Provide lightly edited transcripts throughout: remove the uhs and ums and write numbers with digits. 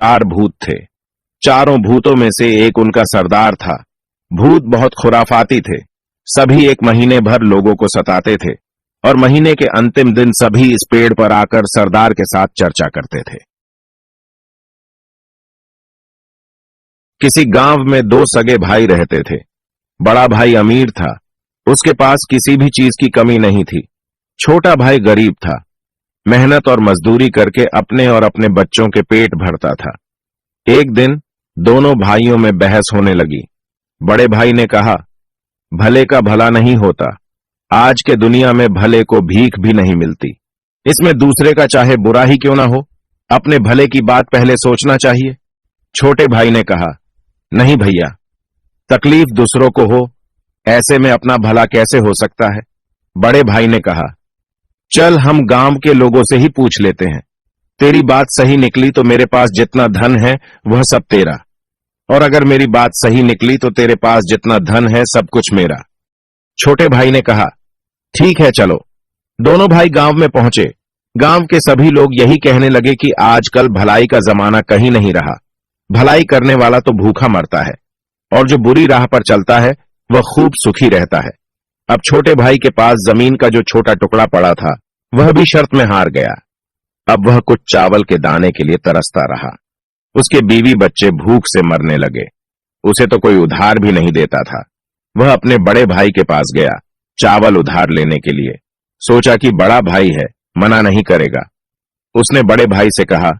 चार भूत थे। चारों भूतों में से एक उनका सरदार था। भूत बहुत खुराफाती थे। सभी एक महीने भर लोगों को सताते थे और महीने के अंतिम दिन सभी इस पेड़ पर आकर सरदार के साथ चर्चा करते थे। किसी गांव में दो सगे भाई रहते थे। बड़ा भाई अमीर था, उसके पास किसी भी चीज की कमी नहीं थी। छोटा भाई गरीब था, मेहनत और मजदूरी करके अपने और अपने बच्चों के पेट भरता था। एक दिन दोनों भाइयों में बहस होने लगी। बड़े भाई ने कहा, भले का भला नहीं होता, आज के दुनिया में भले को भीख भी नहीं मिलती। इसमें दूसरे का चाहे बुरा ही क्यों ना हो, अपने भले की बात पहले सोचना चाहिए। छोटे भाई ने कहा, नहीं भैया, तकलीफ दूसरों को हो, ऐसे में अपना भला कैसे हो सकता है। बड़े भाई ने कहा, चल हम गांव के लोगों से ही पूछ लेते हैं। तेरी बात सही निकली तो मेरे पास जितना धन है वह सब तेरा, और अगर मेरी बात सही निकली तो तेरे पास जितना धन है सब कुछ मेरा। छोटे भाई ने कहा, ठीक है चलो। दोनों भाई गांव में पहुंचे। गांव के सभी लोग यही कहने लगे कि आजकल भलाई का जमाना कहीं नहीं रहा। भलाई करने वाला तो भूखा मरता है और जो बुरी राह पर चलता है वह खूब सुखी रहता है। अब छोटे भाई के पास जमीन का जो छोटा टुकड़ा पड़ा था वह भी शर्त में हार गया। अब वह कुछ चावल के दाने के लिए तरसता रहा। उसके बीवी बच्चे भूख से मरने लगे। उसे तो कोई उधार भी नहीं देता था। वह अपने बड़े भाई के पास गया चावल उधार लेने के लिए। सोचा कि बड़ा भाई है, मना नहीं करेगा। उसने बड़े भाई से कहा,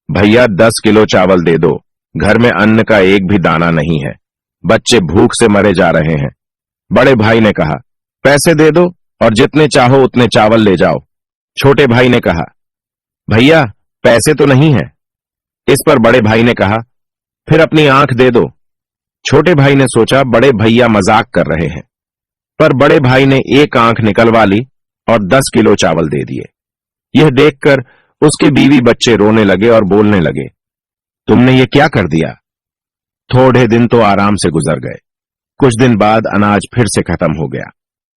भैया 10 किलो चावल दे दो, घर में अन्न का एक भी दाना नहीं है, बच्चे भूख से मरे जा रहे हैं। बड़े भाई ने कहा, पैसे दे दो और जितने चाहो उतने चावल ले जाओ। छोटे भाई ने कहा, भैया पैसे तो नहीं है। इस पर बड़े भाई ने कहा, फिर अपनी आंख दे दो। छोटे भाई ने सोचा बड़े भैया मजाक कर रहे हैं, पर बड़े भाई ने एक आंख निकलवा ली और 10 किलो चावल दे दिए। यह देखकर उसके बीवी बच्चे रोने लगे और बोलने लगे, तुमने ये क्या कर दिया। थोड़े दिन तो आराम से गुजर गए। कुछ दिन बाद अनाज फिर से खत्म हो गया।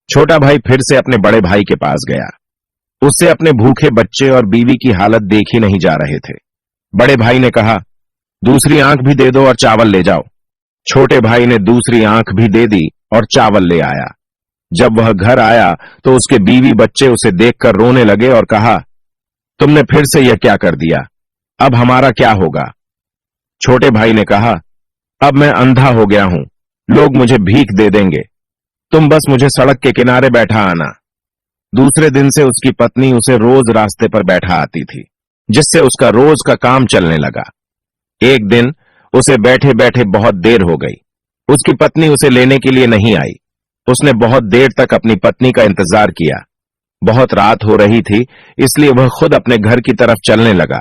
छोटा भाई फिर से अपने बड़े भाई के पास गया। उससे अपने भूखे बच्चे और बीवी की हालत देखी नहीं जा रहे थे। बड़े भाई ने कहा, दूसरी आंख भी दे दो और चावल ले जाओ। छोटे भाई ने दूसरी आंख भी दे दी और चावल ले आया। जब वह घर आया तो उसके बीवी बच्चे उसे देखकर रोने लगे और कहा, तुमने फिर से यह क्या कर दिया, अब हमारा क्या होगा। छोटे भाई ने कहा, अब मैं अंधा हो गया हूं, लोग मुझे भीख दे देंगे, तुम बस मुझे सड़क के किनारे बैठा आना। दूसरे दिन से उसकी पत्नी उसे रोज रास्ते पर बैठा आती थी, जिससे उसका रोज का काम चलने लगा। एक दिन उसे बैठे बैठे बहुत देर हो गई। उसकी पत्नी उसे लेने के लिए नहीं आई। उसने बहुत देर तक अपनी पत्नी का इंतजार किया। बहुत रात हो रही थी, इसलिए वह खुद अपने घर की तरफ चलने लगा,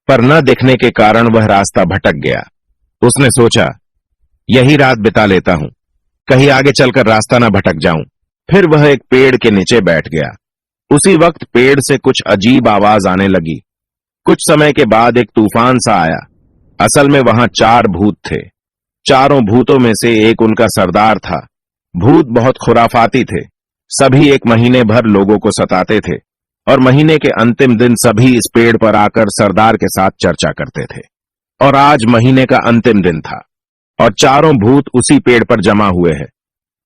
पर न दिखने के कारण वह रास्ता भटक गया। उसने सोचा, यही रात बिता लेता हूं, कहीं आगे चलकर रास्ता न भटक जाऊं। फिर वह एक पेड़ के नीचे बैठ गया। उसी वक्त पेड़ से कुछ अजीब आवाज आने लगी। कुछ समय के बाद एक तूफान सा आया। असल में वहां 4 भूत थे। चारों भूतों में से एक उनका सरदार था। भूत बहुत खुराफाती थे। सभी एक महीने भर लोगों को सताते थे और महीने के अंतिम दिन सभी इस पेड़ पर आकर सरदार के साथ चर्चा करते थे। और आज महीने का अंतिम दिन था और चारों भूत उसी पेड़ पर जमा हुए हैं।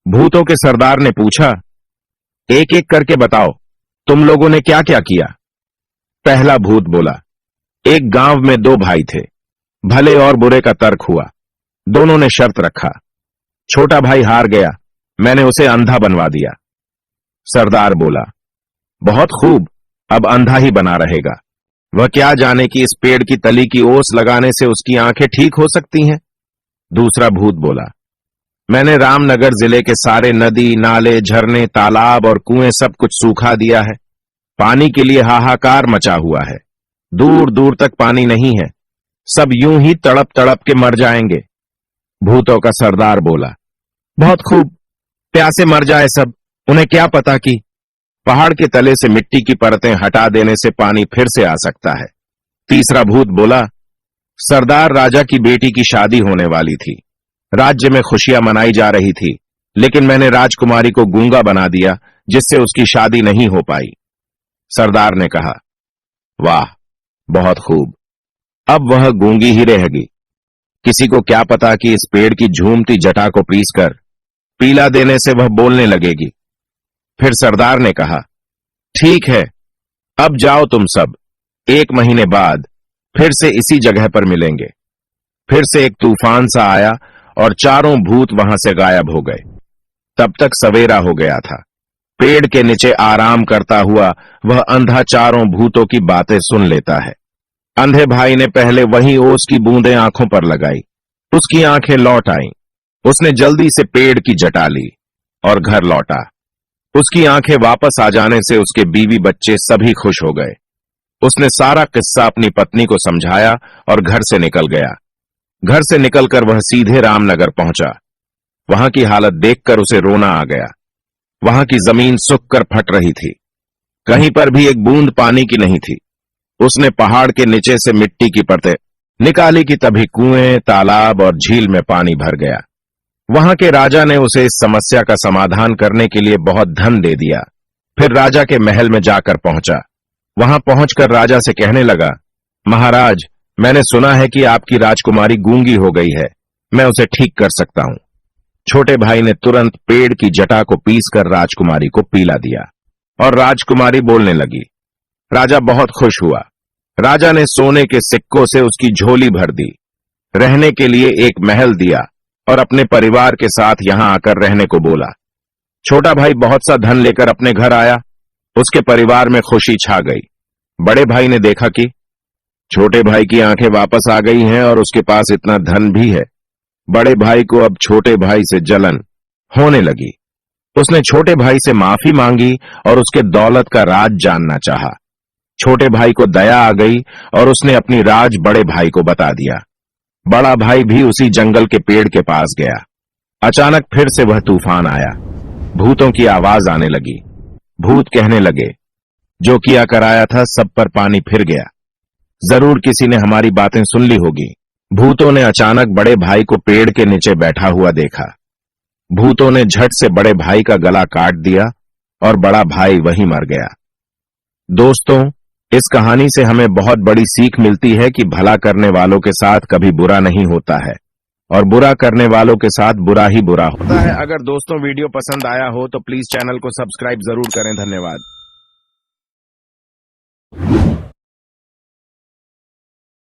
भूतों के सरदार ने पूछा, एक एक करके बताओ, तुम लोगों ने क्या क्या किया। पहला भूत बोला, एक गांव में 2 भाई थे। भले और बुरे का तर्क हुआ। दोनों ने शर्त रखा। छोटा भाई हार गया, मैंने उसे अंधा बनवा दिया। सरदार बोला, बहुत खूब, अब अंधा ही बना रहेगा। वह क्या जाने कि इस पेड़ की तली की ओस लगाने से उसकी आंखें ठीक हो सकती हैं। दूसरा भूत बोला, मैंने रामनगर जिले के सारे नदी, नाले, झरने, तालाब और कुएं सब कुछ सूखा दिया है। पानी के लिए हाहाकार मचा हुआ है। दूर दूर तक पानी नहीं है। सब यूं ही तड़प तड़प के मर जाएंगे। भूतों का सरदार बोला, बहुत खूब, प्यासे मर जाए सब, उन्हें क्या पता कि पहाड़ के तले से मिट्टी की परतें हटा देने से पानी फिर से आ सकता है। तीसरा भूत बोला, सरदार राजा की बेटी की शादी होने वाली थी। राज्य में खुशियां मनाई जा रही थी, लेकिन मैंने राजकुमारी को गूंगा बना दिया, जिससे उसकी शादी नहीं हो पाई। सरदार ने कहा, वाह, बहुत खूब, अब वह गूंगी ही रहेगी। किसी को क्या पता कि इस पेड़ की झूमती जटा को पीसकर पीला देने से वह बोलने लगेगी। फिर सरदार ने कहा, ठीक है, अब जाओ तुम सब, 1 महीने बाद फिर से इसी जगह पर मिलेंगे। फिर से एक तूफान सा आया और चारों भूत वहां से गायब हो गए। तब तक सवेरा हो गया था। पेड़ के नीचे आराम करता हुआ वह अंधा चारों भूतों की बातें सुन लेता है। अंधे भाई ने पहले वही ओस की बूंदें आंखों पर लगाई। उसकी आंखें लौट आईं। उसने जल्दी से पेड़ की जटा ली और घर लौटा। उसकी आंखें वापस आ जाने से उसके बीवी बच्चे सभी खुश हो गए। उसने सारा किस्सा अपनी पत्नी को समझाया और घर से निकल गया। घर से निकलकर वह सीधे रामनगर पहुंचा। वहां की हालत देखकर उसे रोना आ गया। वहां की जमीन सूख कर फट रही थी। कहीं पर भी एक बूंद पानी की नहीं थी। उसने पहाड़ के नीचे से मिट्टी की परतें निकाली कि तभी कुएं, तालाब और झील में पानी भर गया। वहां के राजा ने उसे इस समस्या का समाधान करने के लिए बहुत धन दे दिया। फिर राजा के महल में जाकर पहुंचा। वहां पहुंचकर राजा से कहने लगा, महाराज, मैंने सुना है कि आपकी राजकुमारी गूंगी हो गई है। मैं उसे ठीक कर सकता हूं। छोटे भाई ने तुरंत पेड़ की जटा को पीसकर राजकुमारी को पीला दिया और राजकुमारी बोलने लगी। राजा बहुत खुश हुआ। राजा ने सोने के सिक्कों से उसकी झोली भर दी, रहने के लिए एक महल दिया और अपने परिवार के साथ यहां आकर रहने को बोला। छोटा भाई बहुत सा धन लेकर अपने घर आया। उसके परिवार में खुशी छा गई। बड़े भाई ने देखा कि छोटे भाई की आंखें वापस आ गई हैं और उसके पास इतना धन भी है। बड़े भाई को अब छोटे भाई से जलन होने लगी। उसने छोटे भाई से माफी मांगी और उसके दौलत का राज जानना चाहा। छोटे भाई को दया आ गई और उसने अपनी राज बड़े भाई को बता दिया। बड़ा भाई भी उसी जंगल के पेड़ के पास गया। अचानक फिर से वह तूफान आया। भूतों की आवाज आने लगी। भूत कहने लगे, जो किया कराया था सब पर पानी फिर गया। जरूर किसी ने हमारी बातें सुन ली होगी। भूतों ने अचानक बड़े भाई को पेड़ के नीचे बैठा हुआ देखा। भूतों ने झट से बड़े भाई का गला काट दिया और बड़ा भाई वहीं मर गया। दोस्तों, इस कहानी से हमें बहुत बड़ी सीख मिलती है कि भला करने वालों के साथ कभी बुरा नहीं होता है और बुरा करने वालों के साथ बुरा ही बुरा होता है। अगर दोस्तों वीडियो पसंद आया हो तो प्लीज चैनल को सब्सक्राइब जरूर करें। धन्यवाद।